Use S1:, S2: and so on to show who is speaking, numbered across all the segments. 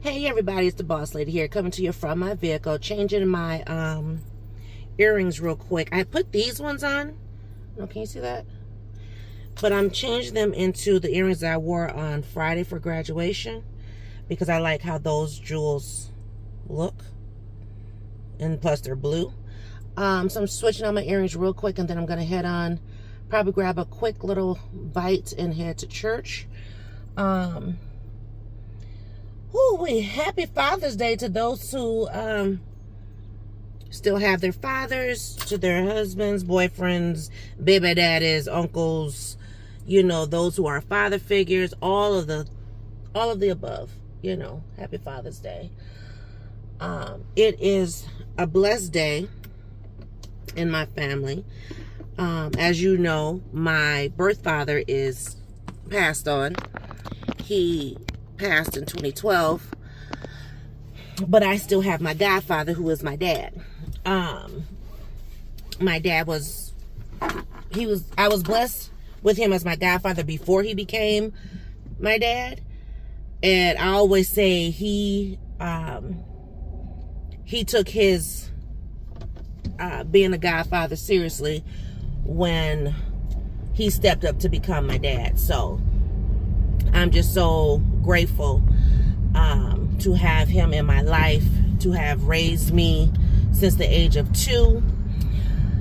S1: Hey everybody, it's the boss lady here, coming to you from my vehicle, changing my earrings real quick. I put these ones on. No, can you see that? But I'm changing them into the earrings that I wore on Friday for graduation because I like how those jewels look, and plus they're blue. So I'm switching on my earrings real quick, and then I'm gonna head on, probably grab a quick little bite and head to church. Happy Father's Day to those who still have their fathers, to their husbands, boyfriends, baby daddies, uncles, you know, those who are father figures, all of the above, you know. Happy Father's Day. It is a blessed day in my family. As you know, my birth father is passed on. He passed in 2012, but I still have my godfather, who is my dad. My dad was I was blessed with him as my godfather before he became my dad, and I always say he took his being a godfather seriously when he stepped up to become my dad. So I'm just so grateful to have him in my life, to have raised me since the age of 2,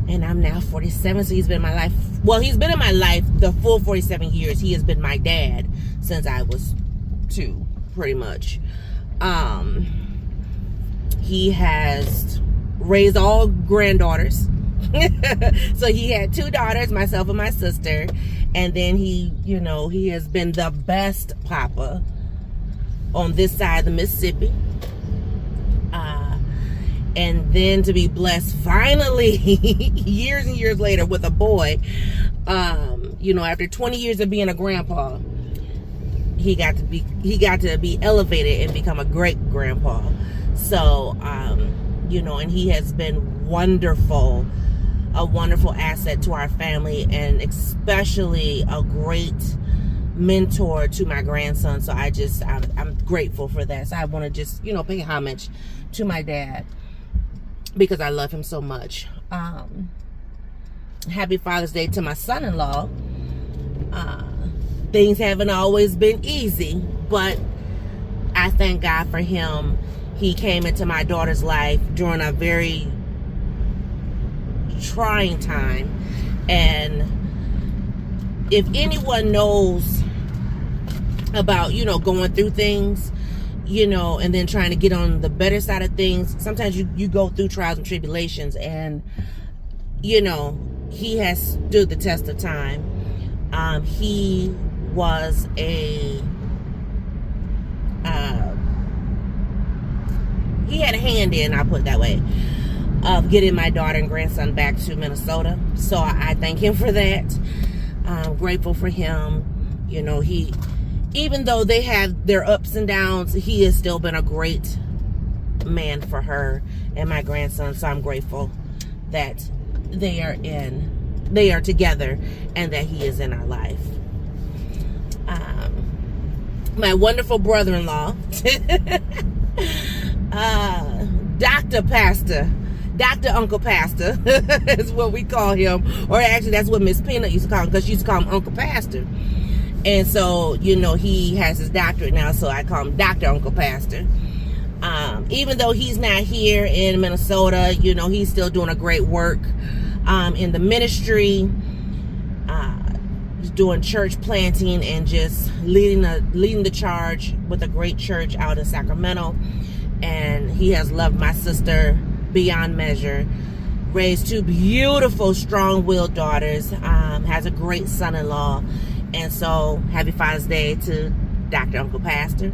S1: and I'm now 47. So he's been in my life. Well, he's been in my life the full 47 years. He has been my dad since I was 2, pretty much. He has raised all granddaughters. So he had 2 daughters, myself and my sister, and then he has been the best papa on this side of the Mississippi. And then to be blessed finally years and years later with a boy, after 20 years of being a grandpa, he got to be elevated and become a great grandpa. So and he has been wonderful, a wonderful asset to our family, and especially a great mentor to my grandson. So I'm grateful for that. So I want to just pay homage to my dad because I love him so much. Happy Father's Day to my son-in-law. Things haven't always been easy, but I thank God for him. He came into my daughter's life during a very trying time, and if anyone knows about going through things, and then trying to get on the better side of things, sometimes you go through trials and tribulations, and he has stood the test of time. He was he had a hand in, I'll put it that way, of getting my daughter and grandson back to Minnesota. So I thank him for that. I'm grateful for him. Even though they have their ups and downs, he has still been a great man for her and my grandson. So I'm grateful that they are together and that he is in our life. My wonderful brother-in-law, Dr. Uncle Pastor is what we call him. Or actually, that's what Miss Peanut used to call him, because she used to call him Uncle Pastor. And so, he has his doctorate now, so I call him Dr. Uncle Pastor. Even though he's not here in Minnesota, he's still doing a great work in the ministry, doing church planting and just leading the charge with a great church out in Sacramento. And he has loved my sister beyond measure, raised 2 beautiful, strong-willed daughters, has a great son-in-law. And so happy Father's Day to Dr. Uncle Pastor.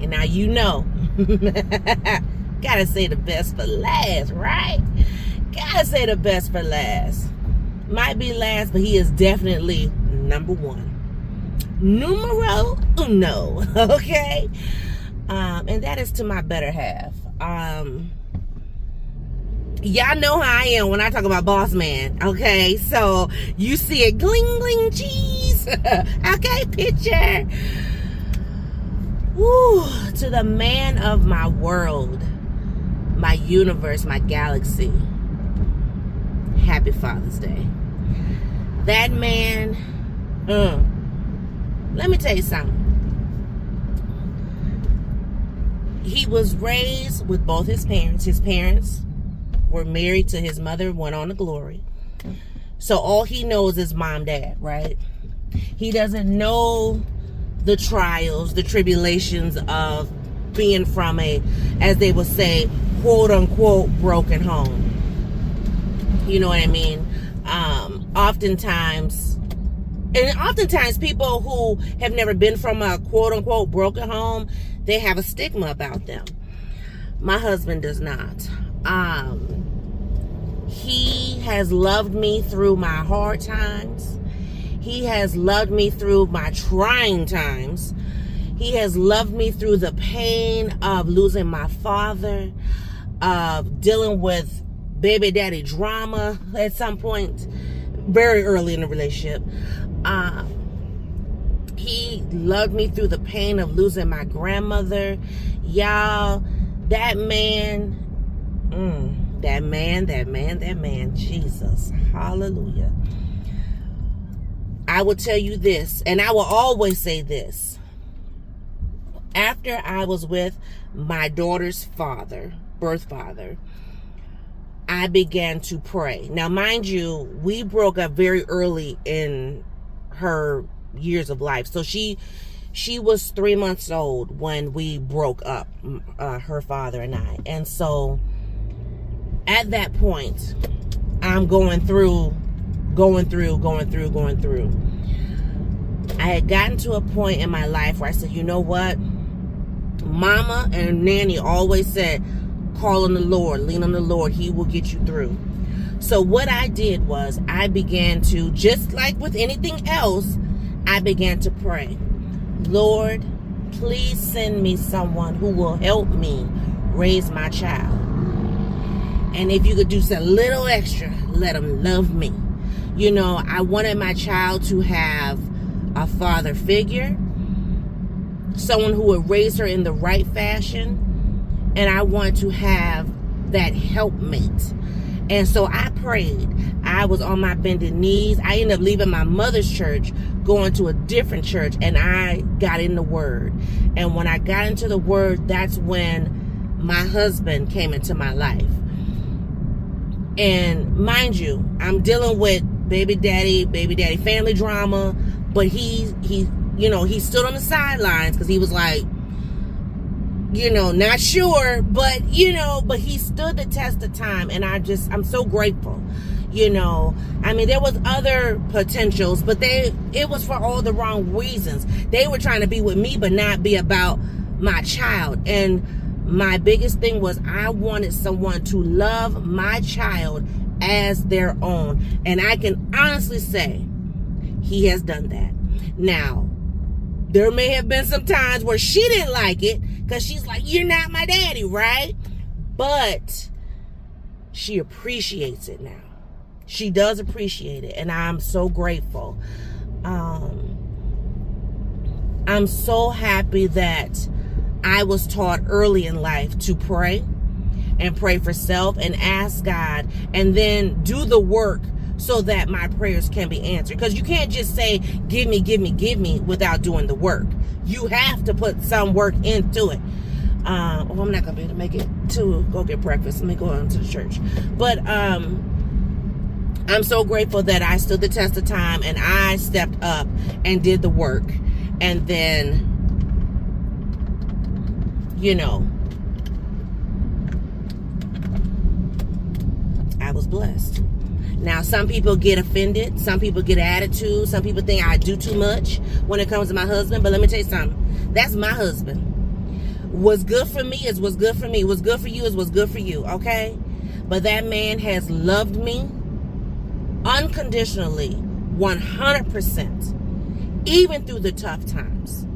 S1: And now gotta say the best for last, right? Gotta say the best for last. Might be last, but he is definitely number 1. Numero uno, okay? And that is to my better half. Y'all know how I am when I talk about boss man, okay? So you see it, gling gling cheese, okay? Picture. Woo, to the man of my world, my universe, my galaxy, happy Father's Day. That man, let me tell you something. He was raised with both his parents. His parents were married to his mother, went on to glory. So all he knows is mom, dad, right? He doesn't know the trials, the tribulations of being from a, as they would say, quote unquote, broken home. You know what I mean? Oftentimes people who have never been from a quote unquote broken home, they have a stigma about them. My husband does not. He has loved me through my hard times. He has loved me through my trying times. He has loved me through the pain of losing my father, of dealing with baby daddy drama at some point, very early in the relationship. He loved me through the pain of losing my grandmother. Y'all, that man, Jesus, hallelujah. I will tell you this, and I will always say this. After I was with my daughter's father, birth father, I began to pray. Now, mind you, we broke up very early in her years of life. So she was 3 months old when we broke up, her father and I. And so at that point, I'm going through. I had gotten to a point in my life where I said, you know what? Mama and Nanny always said, call on the Lord, lean on the Lord, he will get you through. So what I did was I began to, just like with anything else, I began to pray. Lord, please send me someone who will help me raise my child. And if you could do just a little extra, let them love me. You know, I wanted my child to have a father figure, someone who would raise her in the right fashion, and I want to have that helpmate. And so I prayed. I was on my bended knees. I ended up leaving my mother's church, going to a different church, and I got in the Word. And when I got into the Word, that's when my husband came into my life. And mind you, I'm dealing with baby daddy family drama, but he stood on the sidelines because he was like, not sure, but he stood the test of time. And I'm so grateful. I mean, there was other potentials, but it was for all the wrong reasons. They were trying to be with me, but not be about my child. And my biggest thing was I wanted someone to love my child as their own. And I can honestly say he has done that. Now, there may have been some times where she didn't like it because she's like, you're not my daddy, right? But she appreciates it now. She does appreciate it, and I'm so grateful. I'm so happy that I was taught early in life to pray and pray for self and ask God and then do the work so that my prayers can be answered. Because you can't just say, give me without doing the work. You have to put some work into it. I'm not going to be able to make it to go get breakfast. Let me go on to the church. But I'm so grateful that I stood the test of time and I stepped up and did the work. And then, I was blessed. Now, some people get offended. Some people get attitude. Some people think I do too much when it comes to my husband. But let me tell you something. That's my husband. What's good for me is what's good for me. What's good for you is what's good for you, okay? But that man has loved me unconditionally, 100%, even through the tough times.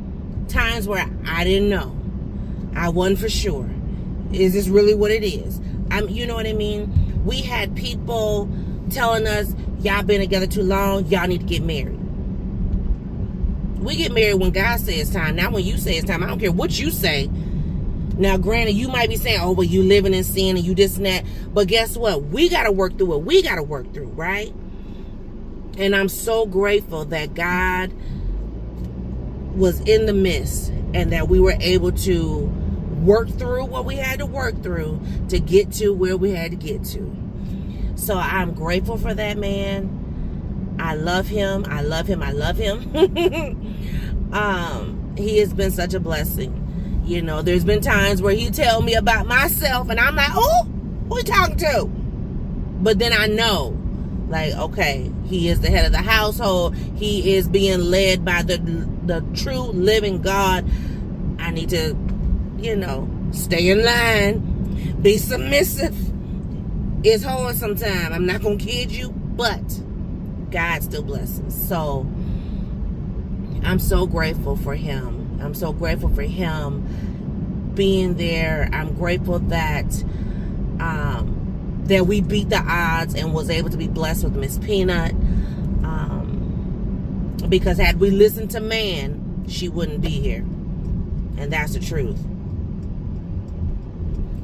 S1: Times where I didn't know. I wasn't for sure. Is this really what it is? You know what I mean? We had people telling us, y'all been together too long, y'all need to get married. We get married when God says it's time, not when you say it's time. I don't care what you say. Now, granted, you might be saying, oh, well, you living in sin and you this and that. But guess what? We got to work through what we got to work through, right? And I'm so grateful that God was in the midst and that we were able to work through what we had to work through to get to where we had to get to. So I'm grateful for that, man. I love him. I love him. I love him. He has been such a blessing. You know, there's been times where he tell me about myself and I'm like, oh, who you talking to? But then I know, like, okay, he is the head of the household. He is being led by the true living God. I need to, you know, stay in line, be submissive. It's hard sometimes. I'm not going to kid you, but God still blesses. So I'm so grateful for him. I'm so grateful for him being there. I'm grateful that that we beat the odds and was able to be blessed with Miss Peanut. Because had we listened to man, she wouldn't be here. And that's the truth.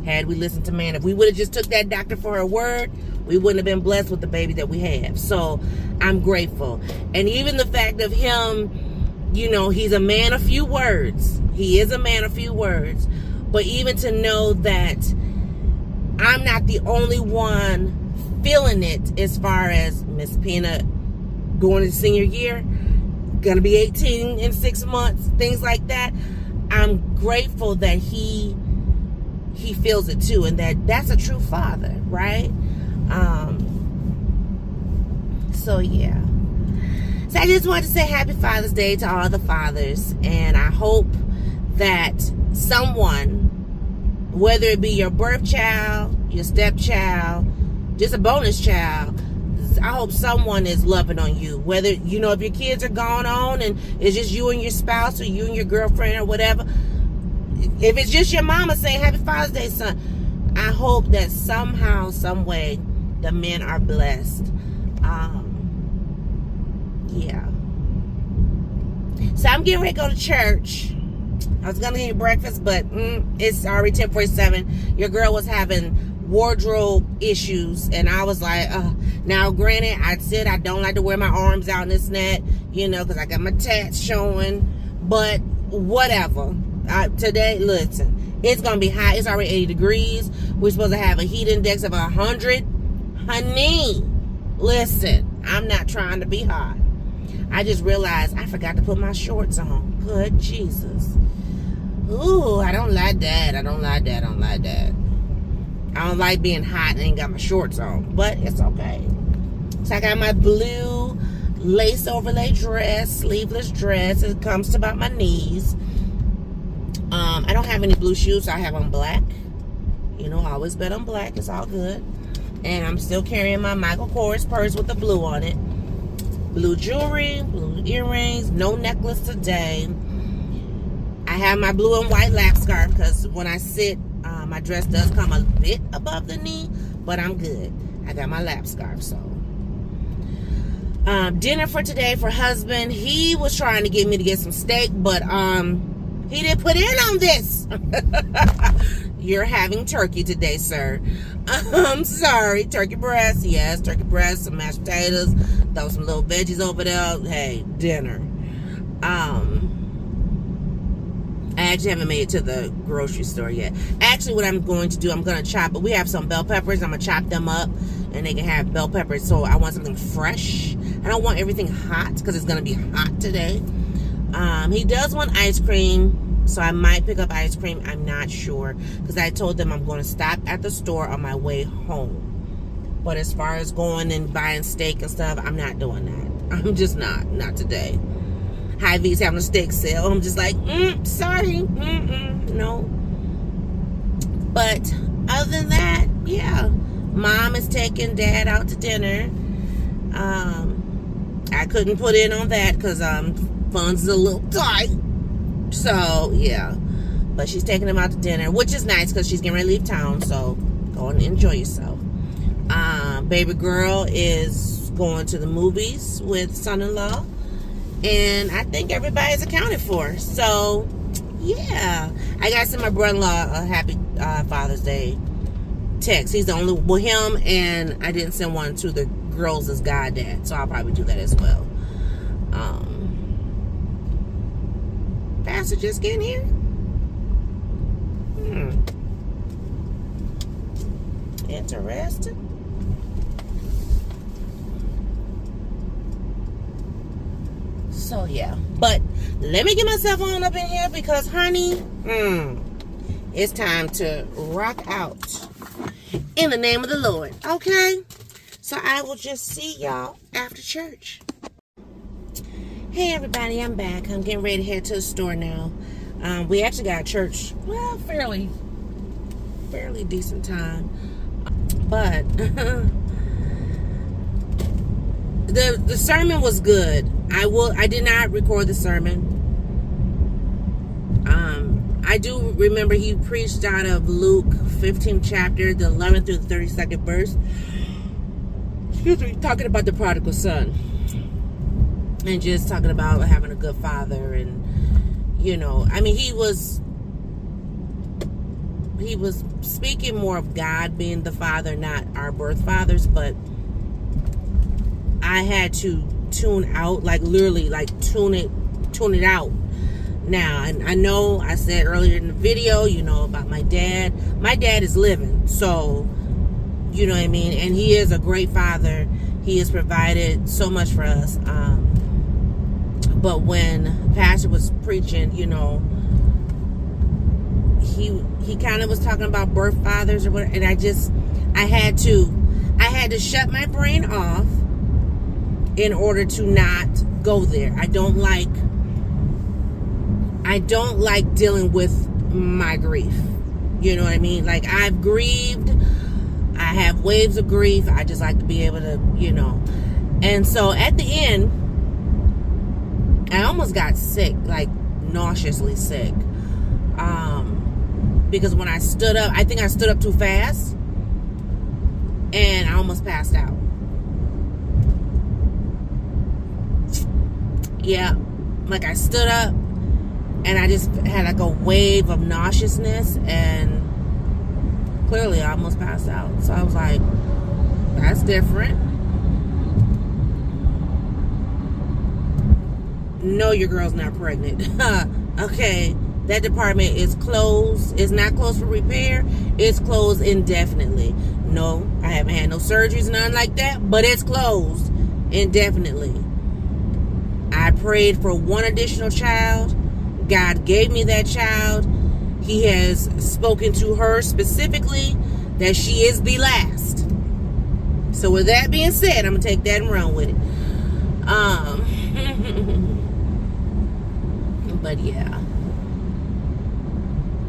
S1: Had we listened to man, if we would have just took that doctor for her word, we wouldn't have been blessed with the baby that we have. So I'm grateful. And even the fact of him, you know, he's a man of few words. He is a man of few words. But even to know that I'm not the only one feeling it as far as Miss Peanut going to senior year, going to be 18 in 6 months, things like that. I'm grateful that he feels it too, and that's a true father, right? So yeah. So I just wanted to say Happy Father's Day to all the fathers, and I hope that someone, whether it be your birth child, your stepchild, just a bonus child, I hope someone is loving on you. Whether, you know, if your kids are gone on and it's just you and your spouse or you and your girlfriend or whatever, if it's just your mama saying Happy Father's Day, son, I hope that somehow, some way, the men are blessed. Yeah. So I'm getting ready to go to church. I was gonna eat breakfast, but it's already 10:47. Your girl was having wardrobe issues, and I was like, now granted, I said I don't like to wear my arms out in this net, you know, because I got my tats showing, but whatever. Today, listen, it's gonna be hot. It's already 80 degrees. We're supposed to have a heat index of 100. Honey, listen, I'm not trying to be hot. I just realized I forgot to put my shorts on. Good Jesus. Ooh, I don't like that. I don't like that. I don't like that. I don't like being hot and ain't got my shorts on, but it's okay. So I got my blue lace overlay dress, sleeveless dress. It comes to about my knees. I don't have any blue shoes, so I have on black. You know, I always bet on black. It's all good. And I'm still carrying my Michael Kors purse with the blue on it. Blue jewelry, blue earrings, no necklace today. I have my blue and white lap scarf because when I sit, my dress does come a bit above the knee, but I'm good. I got my lap scarf, so. Dinner for today for husband. He was trying to get me to get some steak, but he didn't put in on this. You're having turkey today, sir. I'm sorry. Turkey breast. Yes, turkey breast, some mashed potatoes, throw some little veggies over there. Hey, dinner. I actually haven't made it to the grocery store yet. Actually, what I'm going to do, I'm going to chop, but we have some bell peppers. I'm going to chop them up, and they can have bell peppers. So I want something fresh. I don't want everything hot because it's going to be hot today. He does want ice cream, so I might pick up ice cream. I'm not sure because I told them I'm going to stop at the store on my way home. But as far as going and buying steak and stuff, I'm not doing that. I'm just not today. Hy-Vee's having a steak sale. I'm just like, sorry, no. But other than that, yeah, mom is taking dad out to dinner. I couldn't put in on that because funds is a little tight. So yeah, but she's taking him out to dinner, which is nice because she's getting ready to leave town. So go and enjoy yourself. Baby girl is going to the movies with son-in-law. and I think everybody's accounted for. So yeah, I got to send my brother-in-law a happy Father's Day text. He's the only, well, him, and I didn't send one to the girls as goddad, so I'll probably do that as well. Pastor just getting here. Interesting. So yeah, but let me get myself on up in here because, honey, it's time to rock out in the name of the Lord. Okay, so I will just see y'all after church. Hey everybody, I'm back. I'm getting ready to head to the store now. We actually got church, well, fairly decent time, but the sermon was good. I did not record the sermon. I do remember he preached out of Luke 15th chapter, the 11th through the 32nd verse. Excuse me, talking about the prodigal son. And just talking about having a good father. And, you know, I mean, he was speaking more of God being the father, not our birth fathers. But I had to tune out, like literally, like tune it out. Now, and I know I said earlier in the video, you know, about my dad. My dad is living, so, you know what I mean? And he is a great father. He has provided so much for us. But when Pastor was preaching, you know, he kind of was talking about birth fathers or whatever, and I had to shut my brain off in order to not go there. I don't like dealing with my grief. You know what I mean? Like, I've grieved. I have waves of grief. I just like to be able to, you know. And so at the end, I almost got sick, like nauseously sick. Because when I stood up, I think I stood up too fast. And I almost passed out. Yeah. Like, I stood up. And I just had like a wave of nauseousness, and clearly I almost passed out. So I was like, that's different. No, your girl's not pregnant. Okay, that department is closed. It's not closed for repair. It's closed indefinitely. No, I haven't had no surgeries, nothing like that, but it's closed indefinitely. I prayed for one additional child. God gave me that child. He has spoken to her specifically that she is the last. So with that being said, I'm going to take that and run with it. But yeah.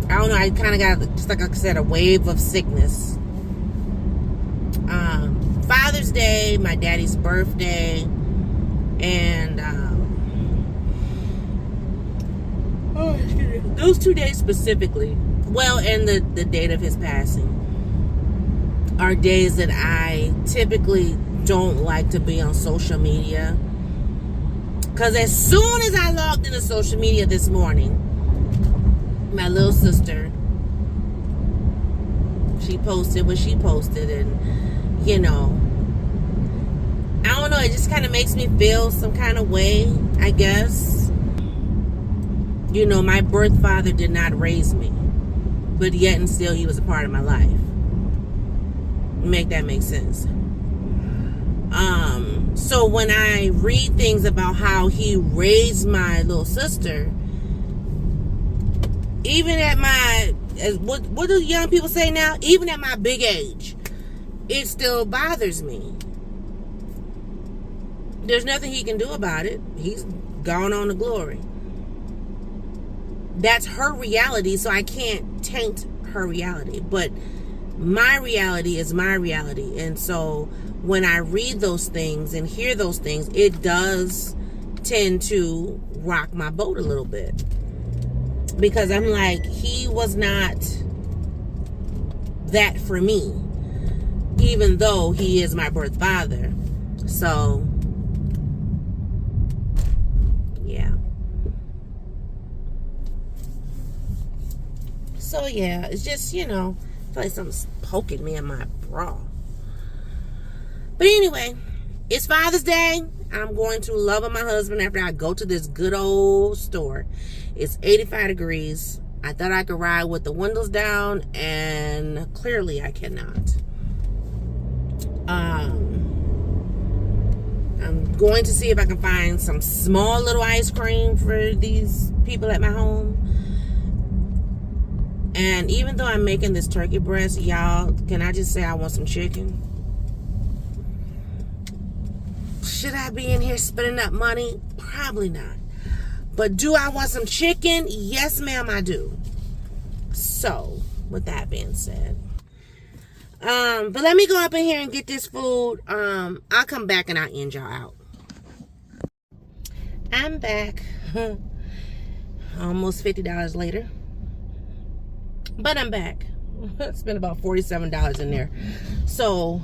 S1: I don't know. I kind of got, just like I said, a wave of sickness. Father's Day, my daddy's birthday, and those 2 days specifically, well, and the date of his passing, are days that I typically don't like to be on social media. Because as soon as I logged into social media this morning, my little sister, she posted what she posted, and, you know, I don't know, it just kind of makes me feel some kind of way, I guess. You know, my birth father did not raise me, but yet and still he was a part of my life. Make that make sense. So when I read things about how he raised my little sister, even at my, what do young people say now? Even at my big age, it still bothers me. There's nothing he can do about it. He's gone on to glory. That's her reality, so I can't taint her reality. But my reality is my reality. And so when I read those things and hear those things, it does tend to rock my boat a little bit. Because I'm like, he was not that for me, even though he is my birth father. So So yeah, it's just, I feel like something's poking me in my bra. But anyway, it's Father's Day. I'm going to love on my husband after I go to this good old store. It's 85 degrees. I thought I could ride with the windows down, and clearly I cannot. I'm going to see if I can find some small little ice cream for these people at my home. And even though I'm making this turkey breast, y'all, can I just say I want some chicken? Should I be in here spending up money? Probably not. But do I want some chicken? Yes, ma'am, I do. So, with that being said, but let me go up in here and get this food. I'll come back and I'll end y'all out. I'm back. Almost $50 later. But I'm back. I spent about $47 in there. So,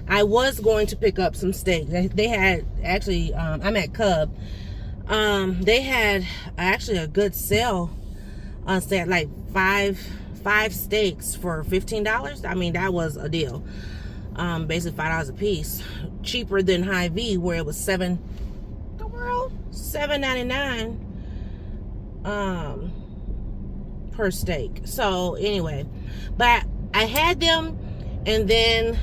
S1: I was going to pick up some steak. They had, actually, I'm at Cub. They had actually a good sale on steak, like five steaks for $15. I mean, that was a deal. Basically $5 a piece, cheaper than Hy-Vee where it was $7.99 per steak. So anyway, but I had them, and then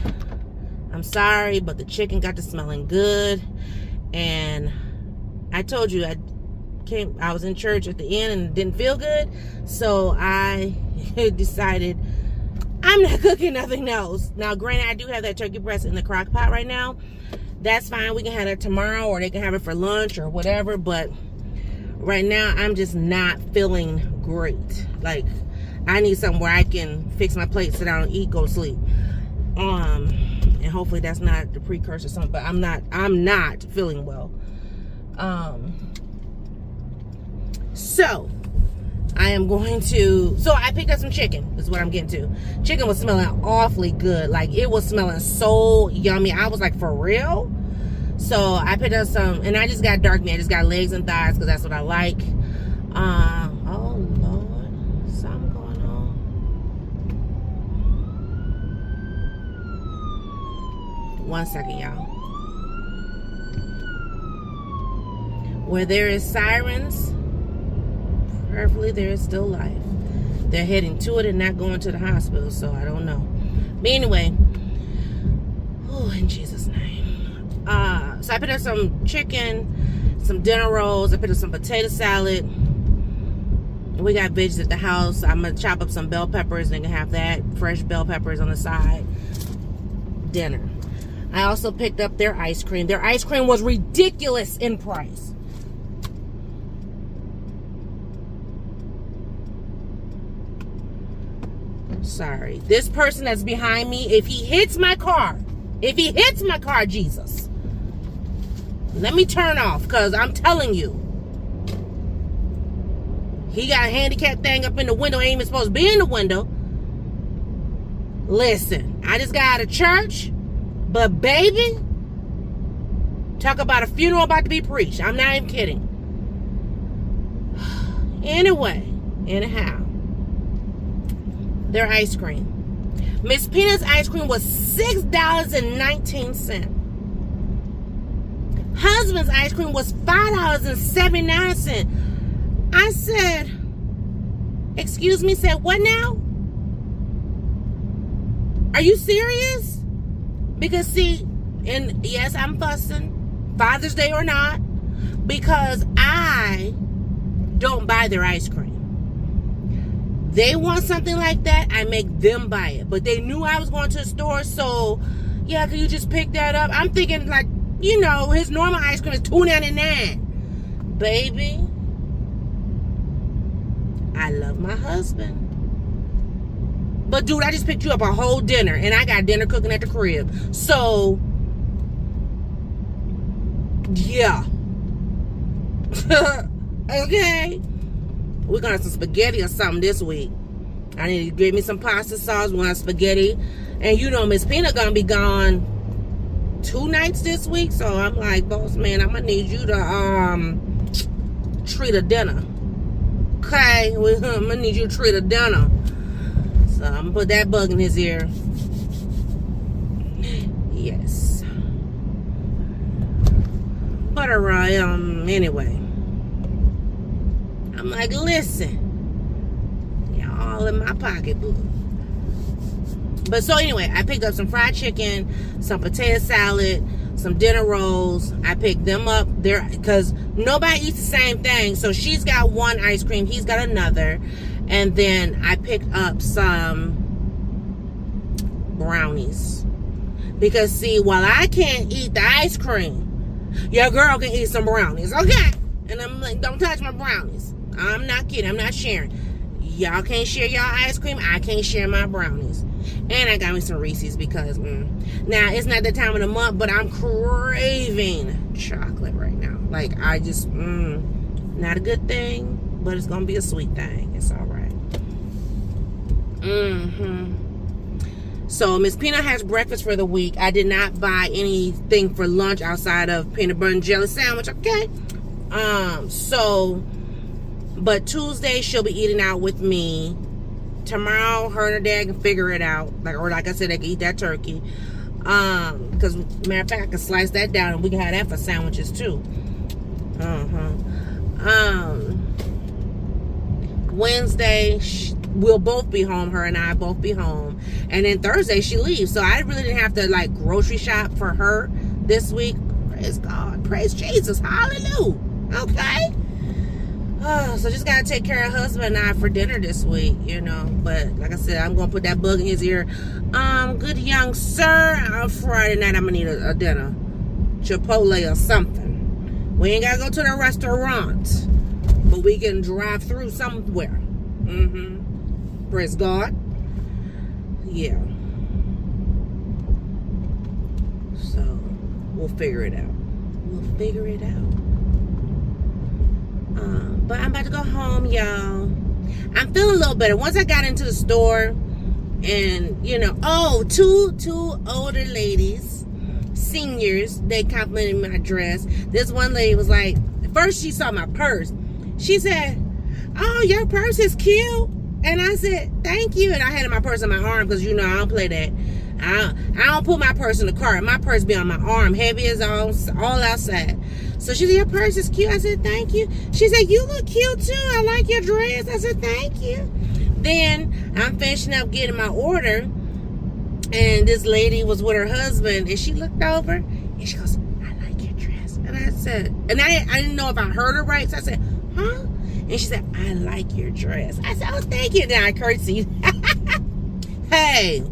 S1: I'm sorry, but the chicken got to smelling good, and I told you I was in church at the end and it didn't feel good, so I decided I'm not cooking nothing else. Now, granted, I do have that turkey breast in the crock pot right now. That's fine. We can have it tomorrow, or they can have it for lunch or whatever, but right now I'm just not feeling great. Like, I need something where I can fix my plate, sit down, eat, go to sleep. And hopefully that's not the precursor or something, but I'm not feeling well. So I am going to, so I picked up some chicken, is what I'm getting to. Chicken was smelling awfully good. Like, it was smelling so yummy. I was like, for real? So I picked up some, and I just got dark meat. I just got legs and thighs because that's what I like. Oh Lord, something going on. One second, y'all. Where there is sirens, prayerfully there is still life. They're heading to it and not going to the hospital, so I don't know. But anyway, oh, in Jesus' name. So I picked up some chicken, some dinner rolls. I picked up some potato salad. We got veggies at the house. I'm gonna chop up some bell peppers and have that, fresh bell peppers on the side. Dinner. I also picked up their ice cream. Their ice cream was ridiculous in price. Sorry. This person that's behind me, if he hits my car, Jesus, let me turn off, because I'm telling you, he got a handicap thing up in the window, ain't even supposed to be in the window. Listen, I just got out of church, but baby, talk about a funeral about to be preached. I'm not even kidding. Anyhow, their ice cream. Miss Peanut's ice cream was $6.19. Husband's ice cream was $5.79. I said, excuse me, said what now? Are you serious? Because see, and yes, I'm fussing, Father's Day or not, because I don't buy their ice cream. They want something like that, I make them buy it. But they knew I was going to the store, so yeah, can you just pick that up? I'm thinking, like, his normal ice cream is $2.99. Baby, I love my husband. But dude, I just picked you up a whole dinner, and I got dinner cooking at the crib. So yeah. Okay. We're gonna have some spaghetti or something this week. I need to get me some pasta sauce. We want spaghetti. And Miss Peanut gonna be gone 2 nights this week. So I'm like, boss man, I'm gonna need you to treat a dinner. Okay, I'm gonna need you to treat a dinner. So I'm gonna put that bug in his ear. Yes. But anyway. I'm like, listen, y'all in my pocketbook. But so anyway, I picked up some fried chicken, some potato salad, some dinner rolls. I picked them up there because nobody eats the same thing. So she's got one ice cream, he's got another. And then I picked up some brownies. Because see, while I can't eat the ice cream, your girl can eat some brownies, okay? And I'm like, don't touch my brownies. I'm not kidding. I'm not sharing. Y'all can't share y'all ice cream. I can't share my brownies. And I got me some Reese's because, now, it's not the time of the month, but I'm craving chocolate right now. Like, I just, not a good thing, but it's going to be a sweet thing. It's all right. So, Miss Peanut has breakfast for the week. I did not buy anything for lunch outside of peanut butter and jelly sandwich, okay? But Tuesday she'll be eating out with me. Tomorrow her and her dad can figure it out. Like I said, they can eat that turkey. Because matter of fact, I can slice that down and we can have that for sandwiches too. Wednesday we'll both be home. Her and I both be home. And then Thursday she leaves. So I really didn't have to like grocery shop for her this week. Praise God. Praise Jesus. Hallelujah. Okay. So just gotta take care of husband and I for dinner this week, you know. But like I said, I'm gonna put that bug in his ear. Good young sir, on Friday night I'm gonna need a dinner, Chipotle or something. We ain't gotta go to the restaurant, but we can drive through somewhere. Praise God. Yeah. So we'll figure it out. We'll figure it out. But I'm about to go home, y'all. I'm feeling a little better. Once I got into the store and, you know, two older ladies, seniors, they complimented my dress. This one lady was like, first she saw my purse. She said, oh, your purse is cute. And I said, thank you. And I had my purse on my arm because, you know, I don't play that. I don't put my purse in the car. My purse be on my arm, heavy as all outside. So she said, your purse is cute. I said, thank you. She said, you look cute too. I like your dress. I said, thank you. Then I'm finishing up getting my order. And this lady was with her husband. And she looked over and she goes, I like your dress. And I said, and I didn't know if I heard her right. So I said, huh? And she said, I like your dress. I said, oh, thank you. Then I curtsied. Hey,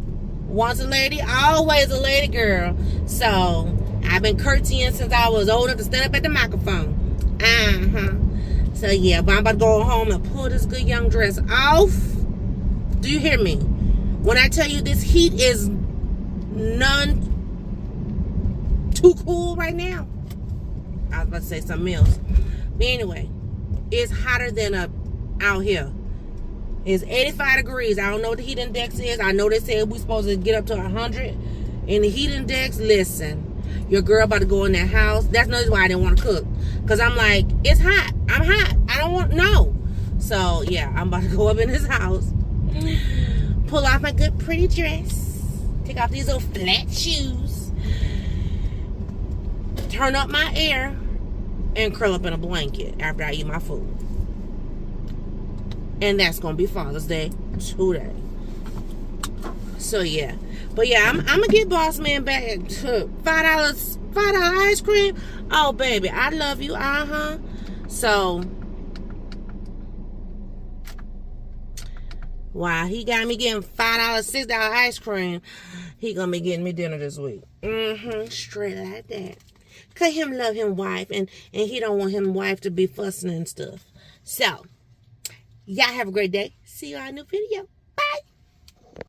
S1: once a lady, always a lady girl. So I've been curtsying since I was old enough to stand up at the microphone. So yeah, but I'm about to go home and pull this good young dress off. Do you hear me? When I tell you this heat is none too cool right now. I was about to say something else. But anyway, it's hotter than out here. It's 85 degrees. I don't know what the heat index is. I know they said we're supposed to get up to 100. And the heat index, listen, your girl about to go in that house. That's another why I didn't want to cook. Because I'm like, it's hot. I'm hot. I don't want, no. So, yeah, I'm about to go up in this house. Pull off my good pretty dress. Take off these little flat shoes. Turn up my air. And curl up in a blanket after I eat my food. And that's going to be Father's Day today. So, yeah. But, yeah, I'm going to get Boss Man back to $5 ice cream. Oh, baby, I love you. So, while he got me getting $5, $6 ice cream, he going to be getting me dinner this week. Straight like that. Cause him love him wife and he don't want him wife to be fussing and stuff. So, y'all have a great day. See you on a new video. Bye.